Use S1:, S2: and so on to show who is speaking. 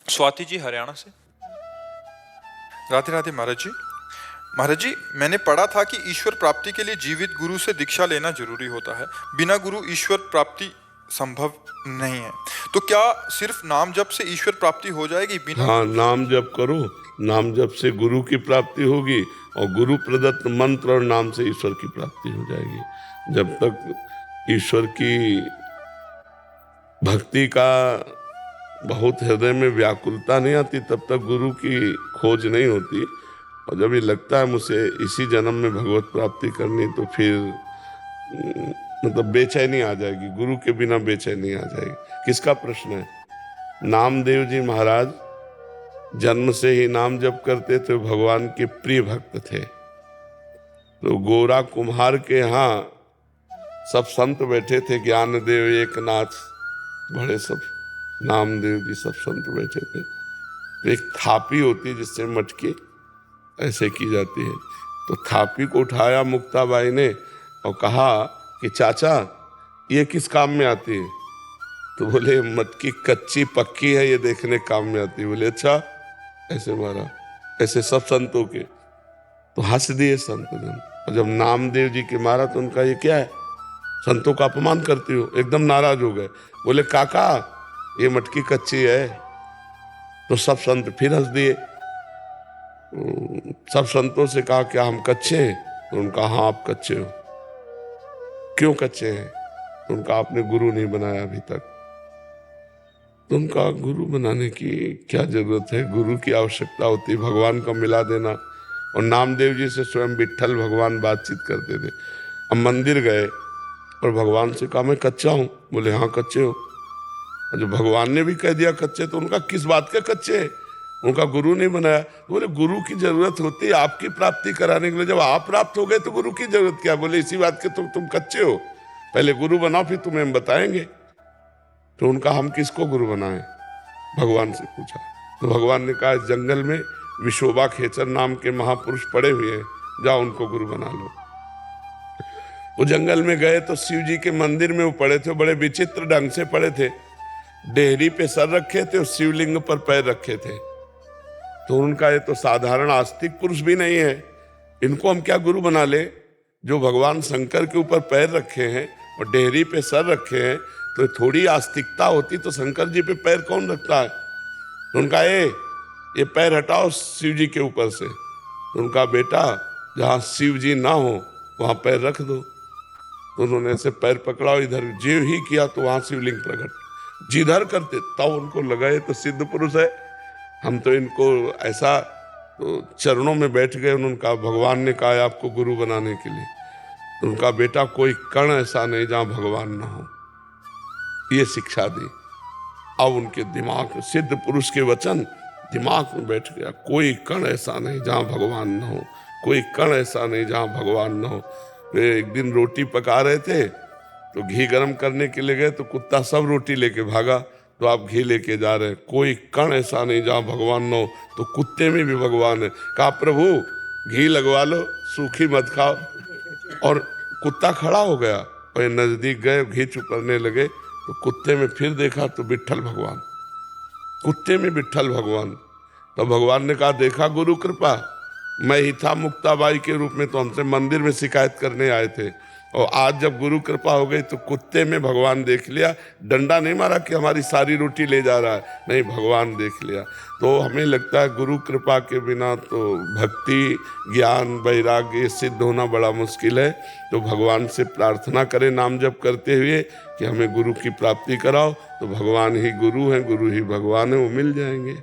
S1: स्वाति जी हरियाणा से।
S2: राधे राधे महाराज जी। महाराज जी, मैंने पढ़ा था कि ईश्वर प्राप्ति के लिए जीवित गुरु से दीक्षा लेना जरूरी होता है। बिना गुरु ईश्वर प्राप्ति संभव नहीं है। तो क्या सिर्फ नाम जप से ईश्वर प्राप्ति हो जाएगी बिना?
S3: हाँ, नाम जप करो, नाम जप से गुरु की प्राप्ति होगी और गुरु प्रदत्त मंत्र और नाम से ईश्वर की प्राप्ति हो जाएगी। जब तक ईश्वर की भक्ति का बहुत हृदय में व्याकुलता नहीं आती तब तक गुरु की खोज नहीं होती। और जब ये लगता है मुझे इसी जन्म में भगवत प्राप्ति करनी, तो फिर मतलब बेचैनी आ जाएगी, गुरु के बिना बेचैनी आ जाएगी। किसका प्रश्न है? नामदेव जी महाराज जन्म से ही नाम जप करते थे, भगवान के प्रिय भक्त थे। तो गोरा कुम्हार के यहाँ सब संत बैठे थे, ज्ञानदेव, एकनाथ, बड़े सब नामदेव जी सब संत बैठे थे। तो एक थापी होती है जिससे मटकी ऐसे की जाती है। तो थापी को उठाया मुक्ताबाई ने और कहा कि चाचा ये किस काम में आती है? तो बोले मटकी कच्ची पक्की है, ये देखने काम में आती है। बोले अच्छा, ऐसे मारा, ऐसे सब संतों के। तो हंस दिए संत जन। और जब नामदेव जी के मारा तो उनका ये क्या है, संतों का अपमान करती हो, एकदम नाराज हो गए। बोले काका ये मटकी कच्ची है। तो सब संत फिर हंस दिए। सब संतों से कहा क्या हम कच्चे हैं? तो उनका हाँ आप कच्चे हो। क्यों कच्चे हैं? तो उनका आपने गुरु नहीं बनाया अभी तक। तो उनका गुरु बनाने की क्या जरूरत है? गुरु की आवश्यकता होती है भगवान को मिला देना। और नामदेव जी से स्वयं विट्ठल भगवान बातचीत करते थे। अब मंदिर गए और भगवान से कहा मैं कच्चा हूँ। बोले हाँ कच्चे हो। और जो भगवान ने भी कह दिया कच्चे, तो उनका किस बात के कच्चे है? उनका गुरु नहीं बनाया। तो बोले गुरु की जरूरत होती है आपकी प्राप्ति कराने के लिए। जब आप प्राप्त हो गए तो गुरु की जरूरत क्या? बोले इसी बात के तुम कच्चे हो, पहले गुरु बनाओ फिर तुम्हें हम बताएंगे। तो उनका हम किसको गुरु बनाएं? भगवान से पूछा। तो भगवान ने कहा जंगल में विशोबा खेचर नाम के महापुरुष पड़े हुए हैं, जाओ उनको गुरु बना लो। वो जंगल में गए तो शिव जी के मंदिर में वो पड़े थे, बड़े विचित्र ढंग से पड़े थे। डेहरी पे सर रखे थे और शिवलिंग पर पैर रखे थे। तो उनका ये तो साधारण आस्तिक पुरुष भी नहीं है, इनको हम क्या गुरु बना ले? जो भगवान शंकर के ऊपर पैर रखे हैं और डेहरी पे सर रखे हैं, तो थोड़ी आस्तिकता होती तो शंकर जी पे पैर कौन रखता है? तो उनका ये पैर हटाओ शिव जी के ऊपर से। तो उनका बेटा जहाँ शिव जी ना हो वहाँ पैर रख दो। तो उन्होंने ऐसे पैर पकड़ा, इधर जीव ही किया तो वहाँ शिवलिंग प्रकट। जिधर करते तब उनको लगा ये तो सिद्ध पुरुष है, हम तो इनको ऐसा। तो चरणों में बैठ गए। उन्होंने कहा भगवान ने कहा आपको गुरु बनाने के लिए। तो उनका बेटा कोई कण ऐसा नहीं जहाँ भगवान ना हो, ये शिक्षा दी। अब उनके दिमाग, सिद्ध पुरुष के वचन दिमाग में बैठ गया। कोई कण ऐसा नहीं जहाँ भगवान न हो, कोई कण ऐसा नहीं जहाँ भगवान न हो। वे एक दिन रोटी पका रहे थे तो घी गर्म करने के लिए गए तो कुत्ता सब रोटी लेके भागा। तो आप घी लेके जा रहे हैं, कोई कण ऐसा नहीं जहाँ भगवान न हो। तो कुत्ते में भी भगवान है। कहा प्रभु घी लगवा लो, सूखी मत खाओ। और कुत्ता खड़ा हो गया और ये नजदीक गए, घी चुपरने लगे। तो कुत्ते में फिर देखा तो विट्ठल भगवान, कुत्ते में विट्ठल भगवान। तो भगवान ने कहा देखा गुरु कृपा, मैं ही था मुक्ताबाई के रूप में, तो हमसे मंदिर में शिकायत करने आए थे। और आज जब गुरु कृपा हो गई तो कुत्ते में भगवान देख लिया। डंडा नहीं मारा कि हमारी सारी रोटी ले जा रहा है, नहीं, भगवान देख लिया। तो हमें लगता है गुरु कृपा के बिना तो भक्ति, ज्ञान, वैराग्य सिद्ध होना बड़ा मुश्किल है। तो भगवान से प्रार्थना करें नाम जप करते हुए कि हमें गुरु की प्राप्ति कराओ। तो भगवान ही गुरु हैं, गुरु ही भगवान है, वो मिल जाएंगे।